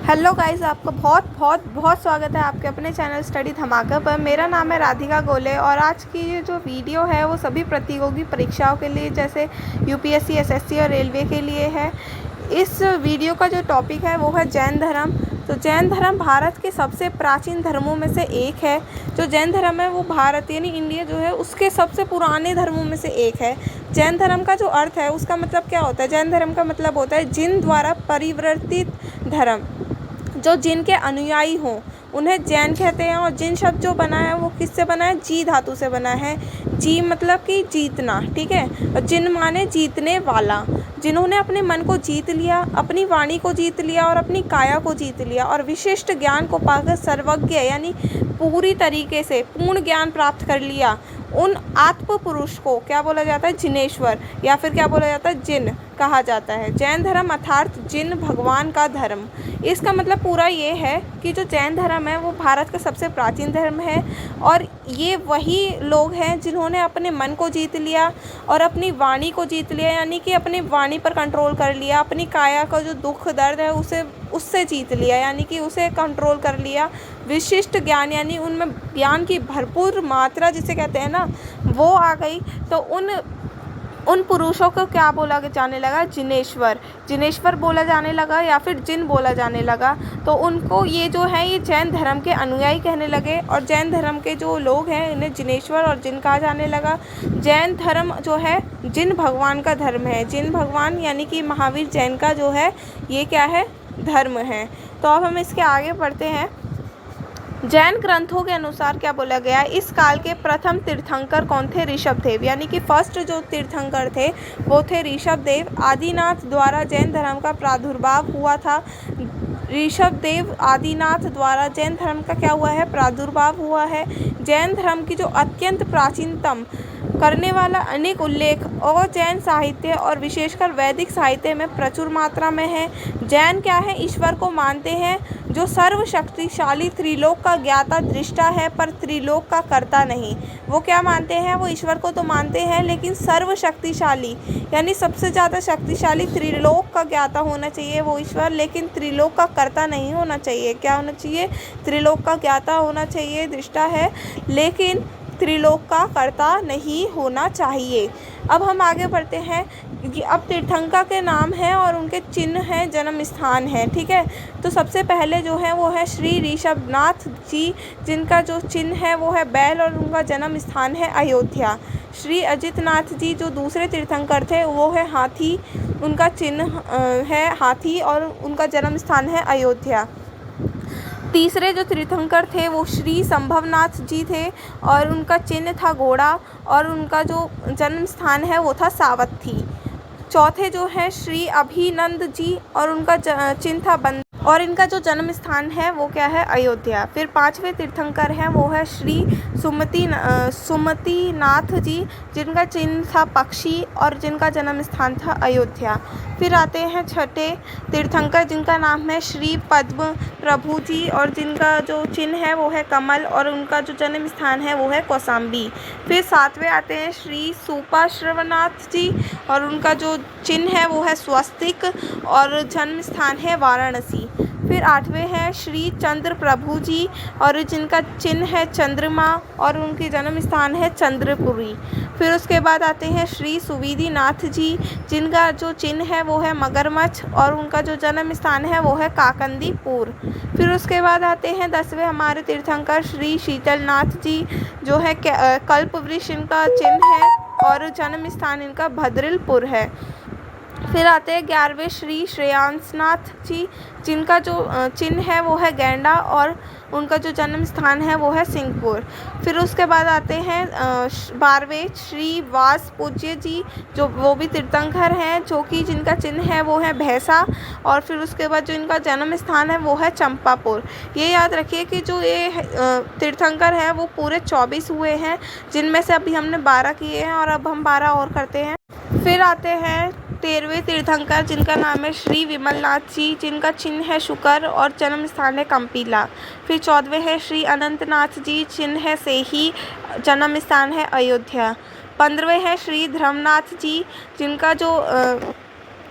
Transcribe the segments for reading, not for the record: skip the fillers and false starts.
Hello guys, आपका बहुत बहुत बहुत स्वागत है आपके अपने चैनल स्टडी धमाका पर। मेरा नाम है राधिका गोले और आज की ये जो वीडियो है वो सभी प्रतियोगी परीक्षाओं के लिए जैसे यूपीएससी, एसएससी और रेलवे के लिए है। इस वीडियो का जो टॉपिक है वो है जैन धर्म। तो जैन धर्म भारत के सबसे प्राचीन धर्मों में से एक है। जो जैन धर्म है वो भारत यानी इंडिया जो है उसके सबसे पुराने धर्मों में से एक है। जैन धर्म का जो अर्थ है उसका मतलब क्या होता है? जैन धर्म का मतलब होता है जिन द्वारा परिवर्तित धर्म, जो जिन के अनुयायी हों उन्हें जैन कहते हैं। और जिन शब्द जो बना है वो किससे बना है? जी धातु से बना है। जी मतलब कि जीतना, ठीक है। और जिन माने जीतने वाला, जिन्होंने अपने मन को जीत लिया, अपनी वाणी को जीत लिया और अपनी काया को जीत लिया और विशिष्ट ज्ञान को पाकर सर्वज्ञ यानी पूरी तरीके से पूर्ण ज्ञान प्राप्त कर लिया, उन आत्म पुरुष को क्या बोला जाता है? जिनेश्वर, या फिर क्या बोला जाता है? जिन कहा जाता है। जैन धर्म अर्थात जिन भगवान का धर्म। इसका मतलब पूरा ये है कि जो जैन धर्म है वो भारत का सबसे प्राचीन धर्म है और ये वही लोग हैं जिन्होंने अपने मन को जीत लिया और अपनी वाणी को जीत लिया, यानी कि अपनी वाणी पर कंट्रोल कर लिया, अपनी काया का जो दुख दर्द है उससे जीत लिया, यानी कि उसे कंट्रोल कर लिया। विशिष्ट ज्ञान यानी उनमें ज्ञान की भरपूर मात्रा जिसे कहते हैं ना, वो आ गई। तो उन पुरुषों को क्या बोला जाने लगा? जिनेश्वर। जिनेश्वर बोला जाने लगा या फिर जिन बोला जाने लगा। तो उनको ये जो है ये जैन धर्म के अनुयायी कहने लगे और जैन धर्म के जो लोग हैं इन्हें जिनेश्वर और जिन कहा जाने लगा। जैन धर्म जो है जिन भगवान का धर्म है। जिन भगवान यानी कि महावीर जैन का जो है ये क्या है? धर्म है। तो अब हम इसके आगे बढ़ते हैं। जैन ग्रंथों के अनुसार क्या बोला गया है? इस काल के प्रथम तीर्थंकर कौन थे? ऋषभदेव, यानी कि फर्स्ट जो तीर्थंकर थे वो थे ऋषभदेव। आदिनाथ द्वारा जैन धर्म का प्रादुर्भाव हुआ था। ऋषभदेव आदिनाथ द्वारा जैन धर्म का क्या हुआ है? प्रादुर्भाव हुआ है। जैन धर्म की जो अत्यंत प्राचीनतम करने वाला अनेक उल्लेख और जैन साहित्य और विशेषकर वैदिक साहित्य में प्रचुर मात्रा में है। जैन क्या है? ईश्वर को मानते हैं जो सर्वशक्तिशाली त्रिलोक का ज्ञाता दृष्टा है पर त्रिलोक का कर्ता नहीं। वो क्या मानते हैं? वो ईश्वर को तो मानते हैं लेकिन सर्वशक्तिशाली यानी सबसे ज़्यादा शक्तिशाली त्रिलोक का ज्ञाता होना चाहिए वो ईश्वर, लेकिन त्रिलोक का कर्ता नहीं होना चाहिए। क्या होना चाहिए? त्रिलोक का ज्ञाता होना चाहिए, दृष्टा है, लेकिन त्रिलोक का कर्ता नहीं होना चाहिए। अब हम आगे बढ़ते हैं। अब तीर्थंकर के नाम हैं और उनके चिन्ह हैं, जन्म स्थान है, ठीक है। तो सबसे पहले जो है वो है श्री ऋषभनाथ जी, जिनका जो चिन्ह है वो है बैल और उनका जन्म स्थान है अयोध्या। श्री अजितनाथ जी जो दूसरे तीर्थंकर थे वो है हाथी, उनका चिन्ह है हाथी और उनका जन्म स्थान है अयोध्या। तीसरे जो तीर्थंकर थे वो श्री संभवनाथ जी थे और उनका चिन्ह था घोड़ा और उनका जो जन्म स्थान है वो था सावथी। चौथे जो है श्री अभिनंद जी और उनका चिन्ह था बंद और इनका जो जन्म स्थान है वो क्या है? अयोध्या। फिर पांचवें तीर्थंकर हैं वो है श्री सुमतिनाथ जी, जिनका चिन्ह था पक्षी और जिनका जन्म स्थान था अयोध्या। फिर आते हैं छठे तीर्थंकर जिनका नाम है श्री पद्म प्रभु जी और जिनका जो चिन्ह है वो है कमल और उनका जो जन्म स्थान है वो है कौशाम्बी। फिर सातवें आते हैं श्री सुपार्श्वनाथ जी और उनका जो चिन्ह है वो है स्वस्तिक और जन्म स्थान है वाराणसी। फिर आठवें हैं श्री चंद्र प्रभु जी और जिनका चिन्ह है चंद्रमा और उनके जन्म स्थान है चंद्रपुरी। फिर उसके बाद आते हैं श्री सुविधिनाथ जी, जिनका जो चिन्ह है वो है मगरमच्छ और उनका जो जन्म स्थान है वो है काकंदीपुर। फिर उसके बाद आते हैं 10वें हमारे तीर्थंकर श्री शीतलनाथ जी, जो है कल्पवृक्ष इनका चिन्ह है और जन्म स्थान इनका भद्रलपुर है। फिर आते हैं 11वें श्री श्रेयांसनाथ जी, जिनका जो चिन्ह है वो है गैंडा और उनका जो जन्म स्थान है वो है सिंहपुर। फिर उसके बाद आते हैं 12वें श्री वास पूज्य जी, जो वो भी तीर्थंकर हैं, जो कि जिनका चिन्ह है वो है भैंसा और फिर उसके बाद जो इनका जन्म स्थान है वो है चंपापुर। ये याद रखिए कि जो ये तीर्थंकर हैं वो पूरे 24 हुए हैं, जिनमें से अभी हमने 12 किए हैं और अब हम 12 और करते हैं। फिर आते हैं 13वें तीर्थंकर जिनका नाम है श्री विमलनाथ जी, जिनका चिन्ह है शुकर और जन्म स्थान है कंपीला। फिर 14वें है श्री अनंतनाथ जी, चिन्ह है सेही, जन्म स्थान है अयोध्या। 15वें है श्री धर्मनाथ जी, जिनका जो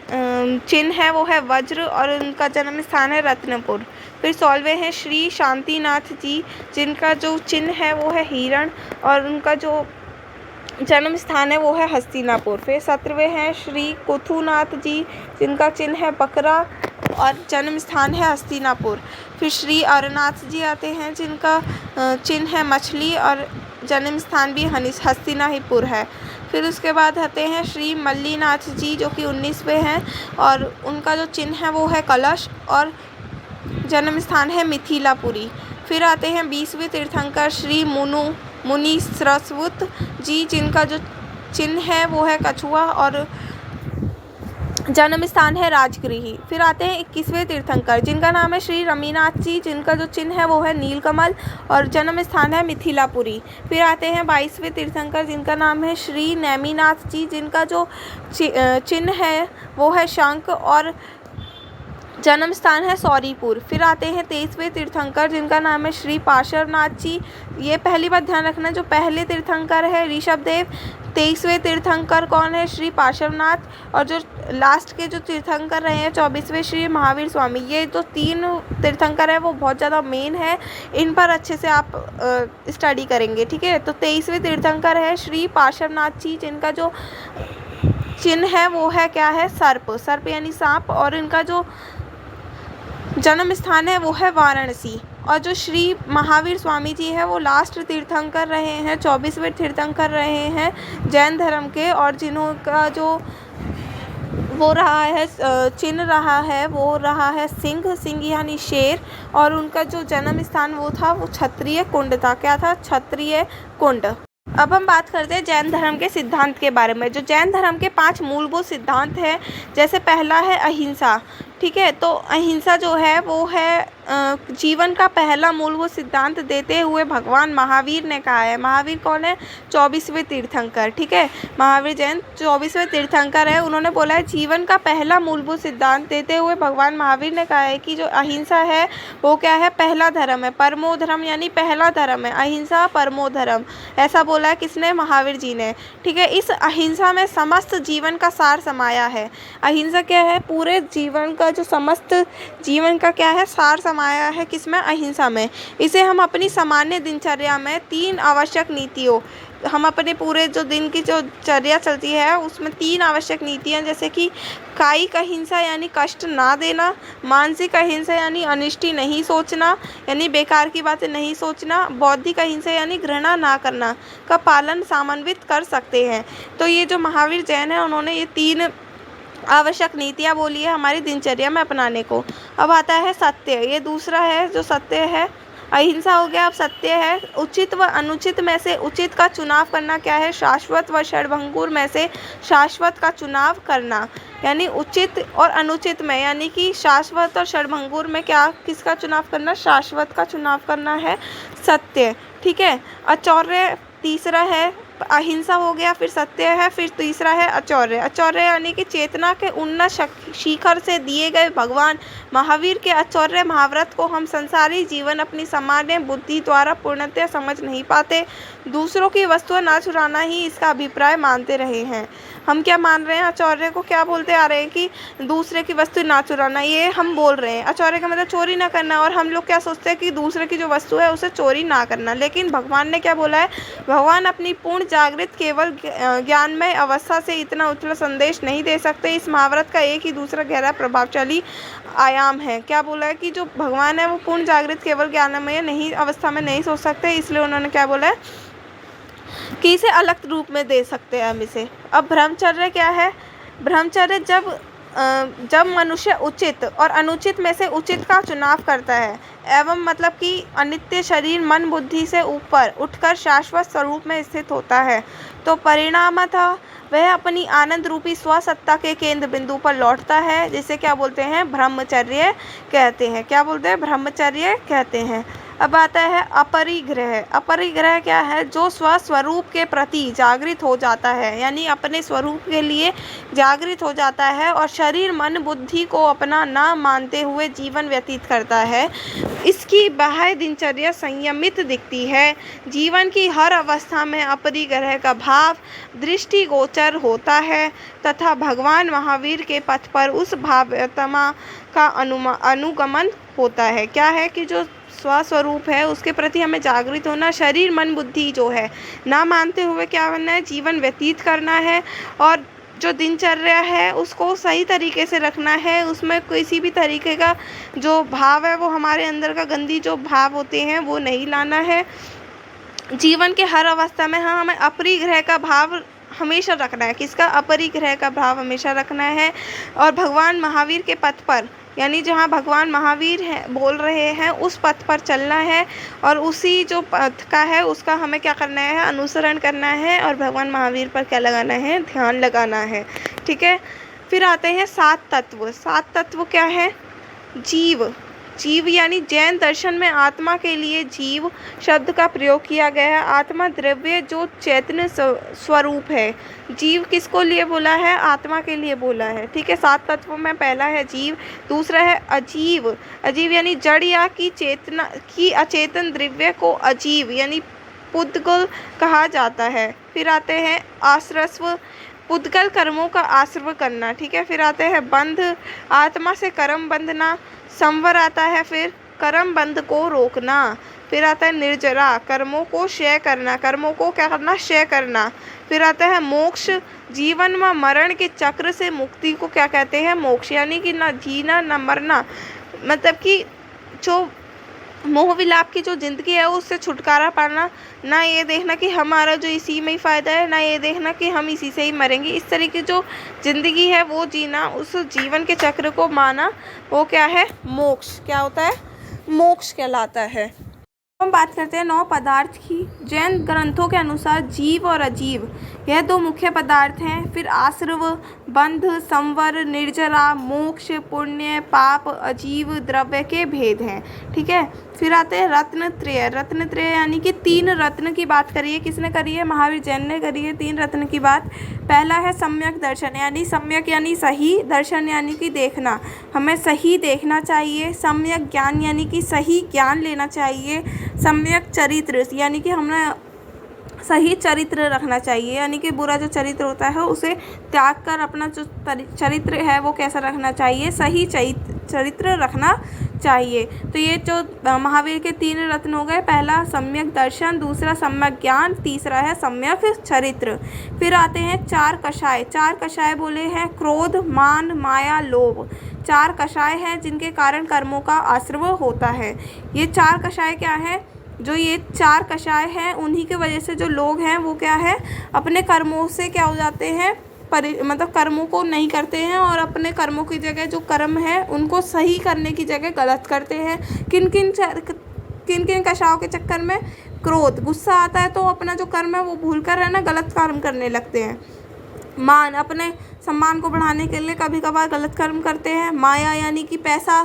चिन्ह है वो है वज्र और उनका जन्म स्थान है रत्नपुर। फिर 16वें हैं श्री शांतिनाथ जी, जिनका जो चिन्ह है वो है हिरण और उनका जो जन्म स्थान है वो है हस्तिनापुर। फिर 17वें हैं श्री कुथुनाथ जी, जिनका चिन्ह है बकरा और जन्म स्थान है हस्तिनापुर। फिर श्री अरनाथ जी आते हैं, जिनका चिन्ह है मछली और जन्म स्थान भी हस्तिनापुर है। फिर उसके बाद आते हैं श्री मल्लीनाथ जी, जो कि 19वें हैं और उनका जो चिन्ह है वो है कलश और जन्म स्थान है मिथिलापुरी। फिर आते हैं 20वें तीर्थंकर श्री मुनि सरस्वत जी, जिनका जो चिन्ह है वो है कछुआ और जन्म स्थान है राजगृही। फिर आते हैं 21वें तीर्थंकर, जिनका नाम है श्री रमीनाथ जी, जिनका जो चिन्ह है वो है नीलकमल और जन्म स्थान है मिथिलापुरी। फिर आते हैं 22वें तीर्थंकर, जिनका नाम है श्री नेमिनाथ जी, जिनका जो चिन्ह है वो है शंख और जन्म स्थान है सौरीपुर। फिर आते हैं 23वें तीर्थंकर, जिनका नाम है श्री पार्श्वनाथ जी। ये पहली बात ध्यान रखना, जो पहले तीर्थंकर है ऋषभदेव, 23वें तीर्थंकर कौन है श्री पार्श्वनाथ और जो लास्ट के जो तीर्थंकर रहे हैं 24वें श्री महावीर स्वामी। ये जो 3 तीर्थंकर है वो बहुत ज़्यादा मेन है, इन पर अच्छे से आप स्टडी करेंगे, ठीक है। तो 23वें तीर्थंकर है श्री पार्श्वनाथ जी, जिनका जो चिन्ह है वो है क्या है सर्प यानी सांप और इनका जो जन्म स्थान है वो है वाराणसी। और जो श्री महावीर स्वामी जी है वो लास्ट तीर्थंकर रहे हैं, 24वें तीर्थंकर रहे हैं जैन धर्म के और जिन्हों का जो वो रहा है चिन्ह रहा है वो रहा है सिंह यानी शेर और उनका जो जन्म स्थान वो था वो क्षत्रिय कुंड था। क्या था? क्षत्रिय कुंड। अब हम बात करते हैं जैन धर्म के सिद्धांत के बारे में। जो जैन धर्म के 5 मूलभूत सिद्धांत हैं, जैसे पहला है अहिंसा, ठीक है। तो अहिंसा जो है वो है जीवन का पहला मूलभूत सिद्धांत देते हुए भगवान महावीर ने कहा है। महावीर कौन है? 24वें तीर्थंकर, ठीक है। महावीर जैन 24वें तीर्थंकर है। उन्होंने बोला है जीवन का पहला मूलभूत सिद्धांत देते हुए भगवान महावीर ने कहा है कि जो अहिंसा है वो क्या है? पहला धर्म है। परमो धर्म यानी पहला धर्म है। अहिंसा परमो धर्म, ऐसा बोला है किसने? महावीर जी ने, ठीक है। इस अहिंसा में समस्त जीवन का सार समाया है। अहिंसा क्या है? पूरे जीवन का जो समस्त जीवन का क्या है? सार समाया है किसमें? अहिंसा में। इसे हम अपनी सामान्य दिनचर्या में 3 आवश्यक नीतियों, हम अपने पूरे जो दिन की जो चर्या चलती है उसमें 3 आवश्यक नीतियाँ, जैसे कि कायिक अहिंसा यानी कष्ट ना देना, मानसिक अहिंसा यानी अनिष्टि नहीं सोचना यानी बेकार की बातें नहीं सोचना, बौद्धिक अहिंसा यानी घृणा ना करना का पालन समन्वित कर सकते हैं। तो ये जो महावीर जैन है उन्होंने ये 3 आवश्यक नीतियाँ बोली है हमारी दिनचर्या में अपनाने को। अब आता है सत्य, ये दूसरा है जो सत्य है। अहिंसा हो गया, अब सत्य है। उचित व अनुचित में से उचित का चुनाव करना क्या है? शाश्वत व षडभंगुर में से शाश्वत का चुनाव करना, यानी उचित और अनुचित में, यानी कि शाश्वत और षडभंगुर में क्या किसका चुनाव करना? शाश्वत का चुनाव करना है सत्य, ठीक है। अचौर्य तीसरा है, अहिंसा हो गया, फिर सत्य है, फिर तीसरा है अचौर्य। अचौर्य यानी कि चेतना के उन्नत शिखर से दिए गए भगवान महावीर के अचौर्य महाव्रत को हम संसारी जीवन अपनी सामान्य बुद्धि द्वारा पूर्णतः समझ नहीं पाते। दूसरों की वस्तुएं ना चुराना ही इसका अभिप्राय मानते रहे हैं। हम क्या मान रहे हैं? अचौर्य को क्या बोलते आ रहे हैं कि दूसरे की वस्तु ना चुराना, ये हम बोल रहे हैं। अचौर्य का मतलब चोरी ना करना, और हम लोग क्या सोचते हैं कि दूसरे की जो वस्तु है उसे चोरी ना करना। लेकिन भगवान ने क्या बोला है? भगवान अपनी पूर्ण जागृत केवल ज्ञानमय अवस्था से इतना उज्ज्वल संदेश नहीं दे सकते। इस महाव्रत का एक ही दूसरा गहरा प्रभावशाली आयाम है। क्या बोला है कि जो भगवान है वो पूर्ण जागृत केवल ज्ञानमय नहीं अवस्था में नहीं सोच सकते, इसलिए उन्होंने क्या बोला है कि इसे अलग रूप में दे सकते हैं हम इसे। अब ब्रह्मचर्य क्या है? ब्रह्मचर्य जब मनुष्य उचित और अनुचित में से उचित का चुनाव करता है एवं मतलब कि अनित्य शरीर मन बुद्धि से ऊपर उठकर शाश्वत स्वरूप में स्थित होता है, तो परिणामतः वह अपनी आनंद रूपी स्वसत्ता के केंद्र बिंदु पर लौटता है, जिसे क्या बोलते हैं? ब्रह्मचर्य कहते हैं। क्या बोलते हैं? ब्रह्मचर्य कहते हैं। अब आता है अपरिग्रह। अपरिग्रह क्या है? जो स्वस्वरूप के प्रति जागृत हो जाता है, यानी अपने स्वरूप के लिए जागृत हो जाता है और शरीर मन बुद्धि को अपना न मानते हुए जीवन व्यतीत करता है। इसकी बाह्य दिनचर्या संयमित दिखती है। जीवन की हर अवस्था में अपरिग्रह का भाव दृष्टिगोचर होता है तथा भगवान महावीर के पथ पर उस भावात्मा का अनुगमन होता है। क्या है कि जो स्वस्वरूप है उसके प्रति हमें जागृत होना, शरीर मन बुद्धि जो है ना मानते हुए क्या करना है? जीवन व्यतीत करना है और जो दिनचर्या है उसको सही तरीके से रखना है। उसमें किसी भी तरीके का जो भाव है वो हमारे अंदर का गंदी जो भाव होते हैं वो नहीं लाना है। जीवन के हर अवस्था में हमें अपरिग्रह का भाव हमेशा रखना है। किसका? अपरिग्रह का भाव हमेशा रखना है और भगवान महावीर के पथ पर, यानी जहाँ भगवान महावीर है बोल रहे हैं उस पथ पर चलना है और उसी जो पथ का है उसका हमें क्या करना है? अनुसरण करना है और भगवान महावीर पर क्या लगाना है? ध्यान लगाना है। ठीक है। फिर आते हैं 7 तत्व। 7 तत्व क्या है? जीव। जीव यानी जैन दर्शन में आत्मा के लिए जीव शब्द का प्रयोग किया गया है। आत्मा द्रव्य जो चैतन्य स्वरूप है। जीव किसको लिए बोला है? आत्मा के लिए बोला है। ठीक है। 7 तत्वों में पहला है जीव, दूसरा है अजीव। अजीव यानी जड़ या की चेतना की अचेतन द्रव्य को अजीव यानी पुद्गल कहा जाता है। फिर आते हैं आश्रस्व, पुद्गल कर्मों का आश्रव करना। ठीक है। फिर आते हैं बंध, आत्मा से कर्म बंधना। संवर आता है फिर कर्म बंध को रोकना। फिर आता है निर्जरा, कर्मों को क्षय करना, कर्मों को क्या करना? क्षय करना। फिर आता है मोक्ष, जीवन व मरण के चक्र से मुक्ति को क्या कहते हैं? मोक्ष यानी कि ना जीना ना मरना, मतलब कि जो मोह विलाप की जो ज़िंदगी है उससे छुटकारा पाना, ना ये देखना कि हमारा जो इसी में ही फ़ायदा है, ना ये देखना कि हम इसी से ही मरेंगे। इस तरह की जो ज़िंदगी है वो जीना, उस जीवन के चक्र को माना, वो क्या है? मोक्ष। क्या होता है? मोक्ष कहलाता है। हम बात करते हैं 9 पदार्थ की। जैन ग्रंथों के अनुसार जीव और अजीव यह 2 मुख्य पदार्थ हैं। फिर आश्रव, बंध, संवर, निर्जरा, मोक्ष, पुण्य, पाप, अजीव, द्रव्य के भेद हैं। ठीक है। फिर आते हैं रत्नत्रय। रत्नत्रय यानी कि 3 रत्न की बात करी है। किसने करी है? महावीर जैन ने करी है 3 रत्न की बात। पहला है सम्यक दर्शन, यानी सम्यक यानी सही, दर्शन यानी कि देखना, हमें सही देखना चाहिए। सम्यक ज्ञान यानी कि सही ज्ञान लेना चाहिए। सम्यक चरित्र यानी कि हमें सही चरित्र रखना चाहिए, यानी कि बुरा जो चरित्र होता है उसे त्याग कर अपना जो चरित्र है वो कैसा रखना चाहिए? सही चरित्र रखना चाहिए। तो ये जो महावीर के 3 रत्न हो गए, पहला सम्यक दर्शन, दूसरा सम्यक ज्ञान, तीसरा है सम्यक चरित्र। फिर आते हैं 4 कषाय। 4 कषाय बोले हैं क्रोध, मान, माया, लोभ। 4 कषाय हैं जिनके कारण कर्मों का आश्रव होता है। ये 4 कषाय क्या है? जो ये 4 कषाय हैं उन्हीं की वजह से जो लोग हैं वो क्या है? अपने कर्मों से क्या हो जाते हैं? मतलब कर्मों को नहीं करते हैं और अपने कर्मों की जगह जो कर्म है उनको सही करने की जगह गलत करते हैं। किन किन कषायों के चक्कर में? क्रोध, गुस्सा आता है तो अपना जो कर्म है वो भूल कर है ना गलत कर्म करने लगते हैं। मान, अपने सम्मान को बढ़ाने के लिए कभी कभार गलत कर्म करते हैं। माया यानी कि पैसा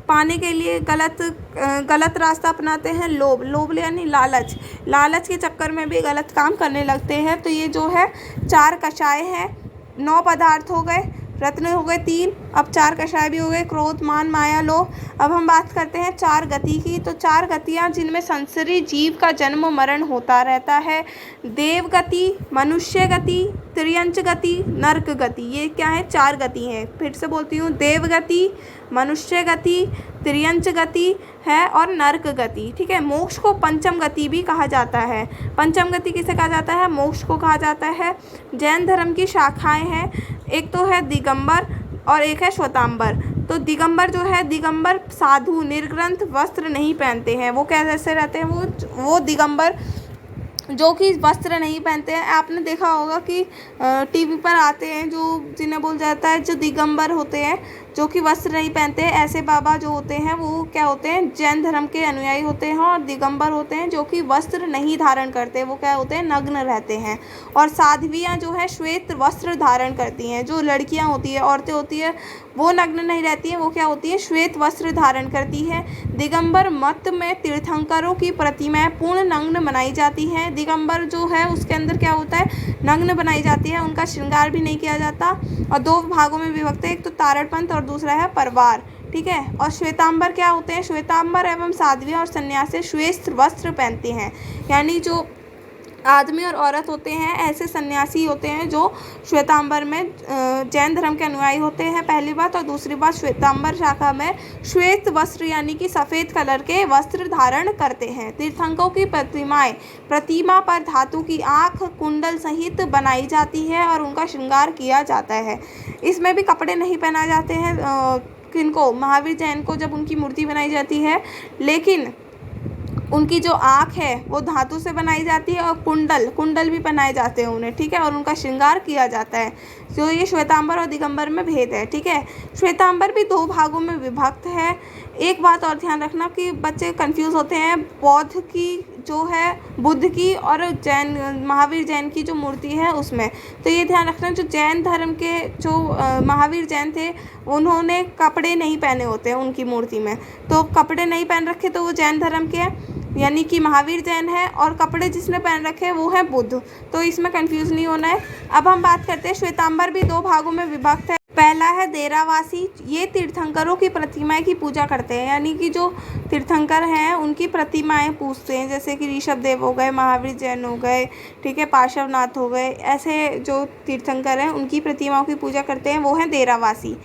पाने के लिए गलत रास्ता अपनाते हैं। लोभ यानी लालच, लालच के चक्कर में भी गलत काम करने लगते हैं। तो ये जो है 4 कषाय हैं। 9 पदार्थ हो गए, रत्न हो गए 3, अब 4 कषाय भी हो गए, क्रोध, मान, माया, लोभ। अब हम बात करते हैं 4 गति की। तो 4 गतियाँ जिनमें संसारी जीव का जन्म मरण होता रहता है। देव गति, मनुष्य गति, त्रियंच गति, नरक गति। ये क्या है? 4 गति हैं। फिर से बोलती हूँ, देव गति, मनुष्य गति, त्रियंच गति है और नरक गति। ठीक है। मोक्ष को पंचम गति भी कहा जाता है। पंचम गति किसे कहा जाता है? मोक्ष को कहा जाता है। जैन धर्म की शाखाएं हैं, एक तो है दिगंबर और एक है श्वेतांबर। तो दिगंबर जो है, दिगंबर साधु निर्ग्रंथ वस्त्र नहीं पहनते हैं। वो कैसे रहते हैं? वो दिगंबर जो कि वस्त्र नहीं पहनते हैं। आपने देखा होगा कि टीवी पर आते हैं जो जिन्हें बोल जाता है जो दिगंबर होते हैं, जो कि वस्त्र नहीं पहनते। ऐसे बाबा जो होते हैं वो क्या होते हैं, जैन धर्म के अनुयायी होते हैं। और दिगंबर होते हैं जो कि वस्त्र नहीं धारण करते, वो क्या होते हैं, नग्न रहते हैं। और साध्वियाँ जो है श्वेत वस्त्र धारण करती हैं। जो लड़कियाँ होती है, औरतें होती है, वो नग्न नहीं रहती हैं, वो क्या होती है, श्वेत वस्त्र धारण करती है। दिगंबर मत में तीर्थंकरों की प्रतिमाएं पूर्ण नग्न बनाई जाती हैं। दिगंबर जो है उसके अंदर क्या होता है, नग्न बनाई जाती है, उनका श्रृंगार भी नहीं किया जाता। और दो भागों में विभक्त है, एक तो तारण पंथ और दूसरा है परवार, ठीक है। और श्वेतांबर क्या होते हैं, श्वेतांबर एवं साध्वी और सन्यासी श्वेत वस्त्र पहनते हैं। यानी जो आदमी और औरत होते हैं, ऐसे सन्यासी होते हैं जो श्वेतांबर में जैन धर्म के अनुयायी होते हैं, पहली बात। और दूसरी बात, श्वेतांबर शाखा में श्वेत वस्त्र यानी कि सफ़ेद कलर के वस्त्र धारण करते हैं। तीर्थंकरों की प्रतिमा पर धातु की आँख कुंडल सहित बनाई जाती है और उनका श्रृंगार किया जाता है। इसमें भी कपड़े नहीं पहनाए जाते हैं किनको, महावीर जैन को, जब उनकी मूर्ति बनाई जाती है। लेकिन उनकी जो आँख है वो धातु से बनाई जाती है और कुंडल भी पहनाए जाते हैं उन्हें, ठीक है। और उनका श्रृंगार किया जाता है। तो ये श्वेतांबर और दिगंबर में भेद है, ठीक है। श्वेतांबर भी दो भागों में विभक्त है। एक बात और ध्यान रखना कि बच्चे कंफ्यूज होते हैं, बौद्ध की जो है, बुद्ध की, और जैन महावीर जैन की जो मूर्ति है उसमें। तो ये ध्यान रखना, जो जैन धर्म के जो महावीर जैन थे, उन्होंने कपड़े नहीं पहने होते हैं उनकी मूर्ति में। तो कपड़े नहीं पहन रखे तो वो जैन धर्म के हैं, यानी कि महावीर जैन है। और कपड़े जिसने पहन रखे हैं वो है बुद्ध। तो इसमें कंफ्यूज नहीं होना है। अब हम बात करते हैं, श्वेतांबर भी दो भागों में विभक्त है। पहला है देरावासी, ये तीर्थंकरों की प्रतिमाएं की पूजा करते हैं। यानी कि जो तीर्थंकर हैं उनकी प्रतिमाएं पूजते हैं, जैसे कि ऋषभ देव हो गए, महावीर जैन हो गए, ठीक है, पार्श्वनाथ हो गए। ऐसे जो तीर्थंकर हैं उनकी प्रतिमाओं की पूजा करते हैं, वो हैं देरावासी।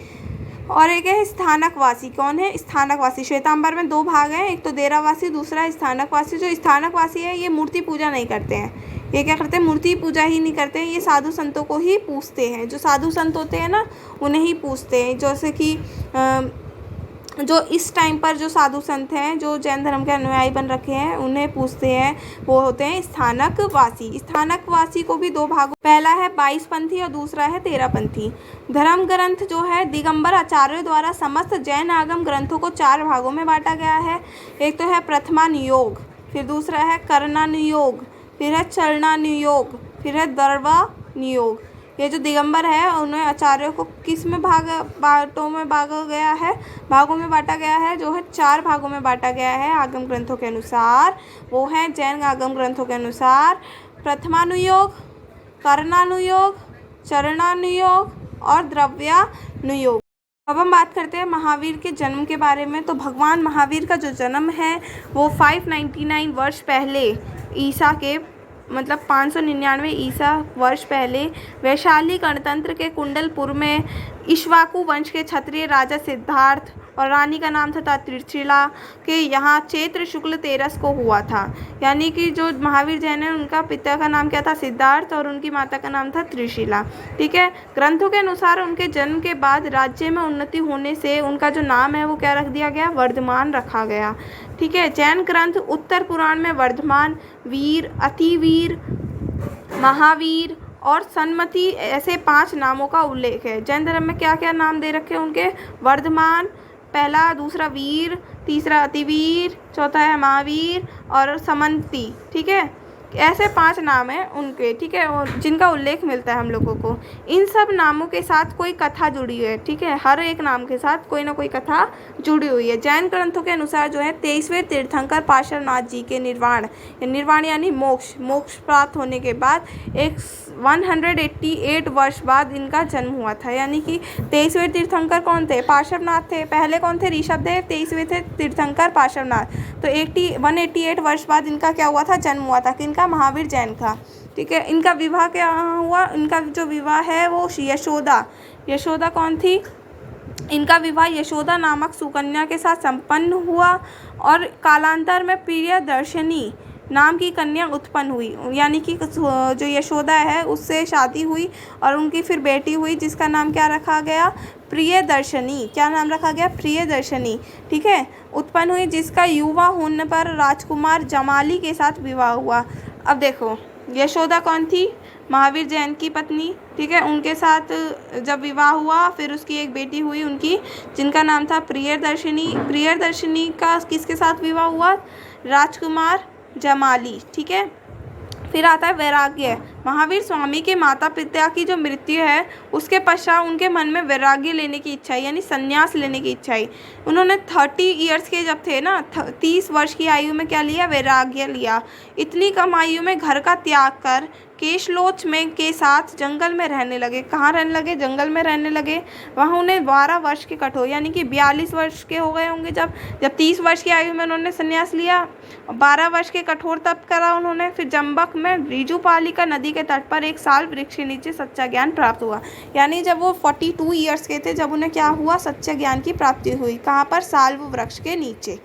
और एक है स्थानकवासी। कौन है, स्थानकवासी। श्वेतांबर में दो भाग हैं, एक तो देरावासी, दूसरा है स्थानकवासी। जो स्थानकवासी है ये मूर्ति पूजा नहीं करते हैं। ये क्या करते हैं, मूर्ति पूजा ही नहीं करते हैं, ये साधु संतों को ही पूजते हैं। जो साधु संत होते हैं ना, उन्हें ही पूजते हैं। जैसे कि जो इस टाइम पर जो साधु संत हैं, जो जैन धर्म के अनुयायी बन रखे हैं, उन्हें पूजते हैं, वो होते हैं स्थानकवासी। स्थानकवासी को भी दो भागों, पहला है 22 पंथी और दूसरा है 13 पंथी। धर्म ग्रंथ जो है दिगंबर आचार्यों द्वारा समस्त जैन आगम ग्रंथों को 4 भागों में बांटा गया है। एक तो है प्रथमानुयोग, फिर दूसरा है करणानुयोग, फिर है चरणानुयोग, फिर है दर्वानुयोग। ये जो दिगंबर है उन्हें आचार्यों को किस में भागों में बांटा गया है, जो है 4 भागों में बांटा गया है आगम ग्रंथों के अनुसार। वो हैं जैन आगम ग्रंथों के अनुसार प्रथमानुयोग, करणानुयोग, चरणानुयोग और द्रव्यानुयोग। अब हम बात करते हैं महावीर के जन्म के बारे में। तो भगवान महावीर का जो जन्म है वो 599 वर्ष पहले ईसा के, मतलब 599 ईसा वर्ष पहले वैशाली गणतंत्र के कुंडलपुर में इक्ष्वाकु वंश के क्षत्रिय राजा सिद्धार्थ और रानी का नाम था त्रिशिला के यहाँ चैत्र शुक्ल 13 को हुआ था। यानी कि जो महावीर जैन है उनका पिता का नाम क्या था, सिद्धार्थ, और उनकी माता का नाम था त्रिशिला, ठीक है। ग्रंथों के अनुसार उनके जन्म के बाद राज्य में उन्नति होने से उनका जो नाम है वो क्या रख दिया गया, वर्धमान रखा गया, ठीक है। जैन ग्रंथ उत्तर पुराण में वर्धमान, वीर, अतिवीर, महावीर और सन्मति ऐसे 5 नामों का उल्लेख है। जैन धर्म में क्या क्या नाम दे रखे हैं उनके, वर्धमान पहला, दूसरा वीर, तीसरा अतिवीर, चौथा है महावीर और समंती, ठीक है। ऐसे 5 नाम हैं उनके, ठीक है, और जिनका उल्लेख मिलता है हम लोगों को। इन सब नामों के साथ कोई कथा जुड़ी है, ठीक है, हर एक नाम के साथ कोई ना कोई कथा जुड़ी हुई है। जैन ग्रंथों के अनुसार जो है 23वें तीर्थंकर पार्श्वनाथ जी के निर्वाण यानी मोक्ष प्राप्त होने के बाद 188 वर्ष बाद इनका जन्म हुआ था। यानी कि 23वें तीर्थंकर कौन थे, पार्श्वनाथ थे। पहले कौन थे, ऋषभ देव, 23वें थे तीर्थंकर पार्श्वनाथ। तो 188 वर्ष बाद इनका क्या हुआ था, जन्म हुआ था, किनका, महावीर जैन का, ठीक है। इनका विवाह क्या हुआ, इनका जो विवाह है वो यशोदा कौन थी, इनका विवाह यशोदा नामक सुकन्या के साथ संपन्न हुआ और कालांतर में प्रियदर्शनी नाम की कन्या उत्पन्न हुई। यानी कि जो यशोदा है उससे शादी हुई और उनकी फिर बेटी हुई जिसका नाम क्या रखा गया, प्रियदर्शनी। क्या नाम रखा गया, प्रियदर्शनी, ठीक है, उत्पन्न हुई, जिसका युवा होने पर राजकुमार जमाली के साथ विवाह हुआ। अब देखो यशोदा कौन थी, महावीर जैन की पत्नी, ठीक है। उनके साथ जब विवाह हुआ फिर उसकी एक बेटी हुई उनकी, जिनका नाम था प्रियदर्शिनी। प्रियदर्शिनी का किसके साथ विवाह हुआ? राजकुमार जमाली, ठीक है। फिर आता है वैराग्य। महावीर स्वामी के माता पिता की जो मृत्यु है उसके पश्चात उनके मन में वैराग्य लेने की इच्छा आई, यानी संन्यास लेने की इच्छा आई। उन्होंने 30 ईयर्स के जब थे ना, 30 वर्ष की आयु में क्या लिया? वैराग्य लिया। इतनी कम आयु में घर का त्याग कर केशलोच में के साथ जंगल में रहने लगे। कहाँ रहने लगे? जंगल में रहने लगे। वहाँ उन्हें 12 वर्ष के कठोर, यानी कि 42 वर्ष के हो गए होंगे जब 30 वर्ष की आयु में उन्होंने संन्यास लिया। 12 वर्ष के कठोर तप करा उन्होंने। फिर जंबक में ऋजुपालिका नदी के तट पर एक साल वृक्ष के नीचे सच्चा ज्ञान प्राप्त हुआ। यानी जब वो 42 ईयर्स के थे जब उन्हें क्या हुआ? सच्चे ज्ञान की प्राप्ति हुई। कहाँ पर? साल्व वृक्ष के नीचे।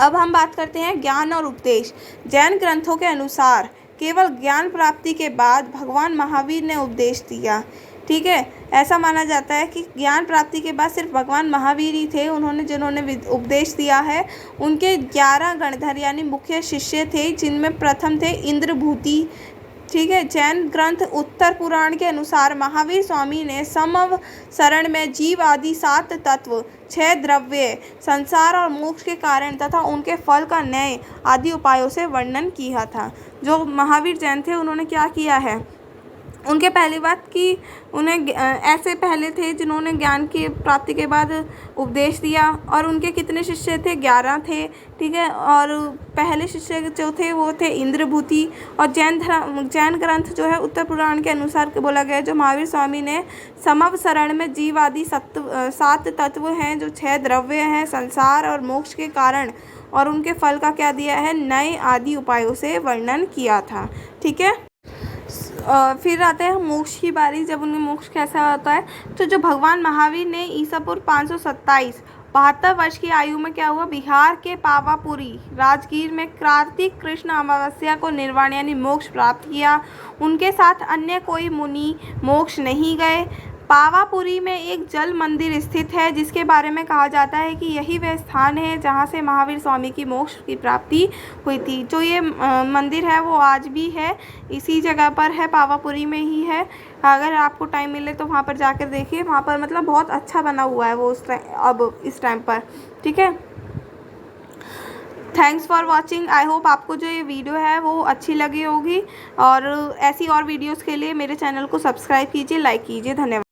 अब हम बात करते हैं ज्ञान और उपदेश। जैन ग्रंथों के अनुसार केवल ज्ञान प्राप्ति के बाद भगवान महावीर ने उपदेश दिया, ठीक है। ऐसा माना जाता है कि ज्ञान प्राप्ति के बाद सिर्फ भगवान महावीर ही थे जिन्होंने उपदेश दिया है। उनके 11 गणधर यानी मुख्य शिष्य थे, जिनमें प्रथम थे इंद्रभूति, ठीक है। जैन ग्रंथ उत्तर पुराण के अनुसार महावीर स्वामी ने समवसरण में जीव आदि 7 तत्व, 6 द्रव्य, संसार और मोक्ष के कारण तथा उनके फल का न्याय आदि उपायों से वर्णन किया था। जो महावीर जैन थे उन्होंने क्या किया है? उनके पहली बात कि उन्हें ऐसे पहले थे जिन्होंने ज्ञान की प्राप्ति के बाद उपदेश दिया, और उनके कितने शिष्य थे? 11 थे, ठीक है। और पहले शिष्य जो थे वो थे इंद्रभूति। और जैन ग्रंथ जो है उत्तर पुराण के अनुसार बोला गया है जो महावीर स्वामी ने समवसरण में जीव आदि 7 तत्व हैं, जो 6 द्रव्य हैं, संसार और मोक्ष के कारण और उनके फल का क्या दिया है? नए आदि उपायों से वर्णन किया था, ठीक है। फिर आते हैं मोक्ष की बारी। जब उन्हें मोक्ष कैसा होता है, तो जो भगवान महावीर ने ईसा पूर्व 527 72 वर्ष की आयु में क्या हुआ? बिहार के पावापुरी राजगीर में कार्तिक कृष्ण अमावस्या को निर्वाण यानी मोक्ष प्राप्त किया। उनके साथ अन्य कोई मुनि मोक्ष नहीं गए। पावापुरी में एक जल मंदिर स्थित है जिसके बारे में कहा जाता है कि यही वह स्थान है जहाँ से महावीर स्वामी की मोक्ष की प्राप्ति हुई थी। जो ये मंदिर है वो आज भी है, इसी जगह पर है, पावापुरी में ही है। अगर आपको टाइम मिले तो वहाँ पर जाकर देखिए, वहाँ पर मतलब बहुत अच्छा बना हुआ है वो अब इस टाइम पर, ठीक है। Thanks for watching. I hope आपको जो ये वीडियो है वो अच्छी लगी होगी, और ऐसी और वीडियोस के लिए मेरे चैनल को सब्सक्राइब कीजिए, लाइक कीजिए। धन्यवाद।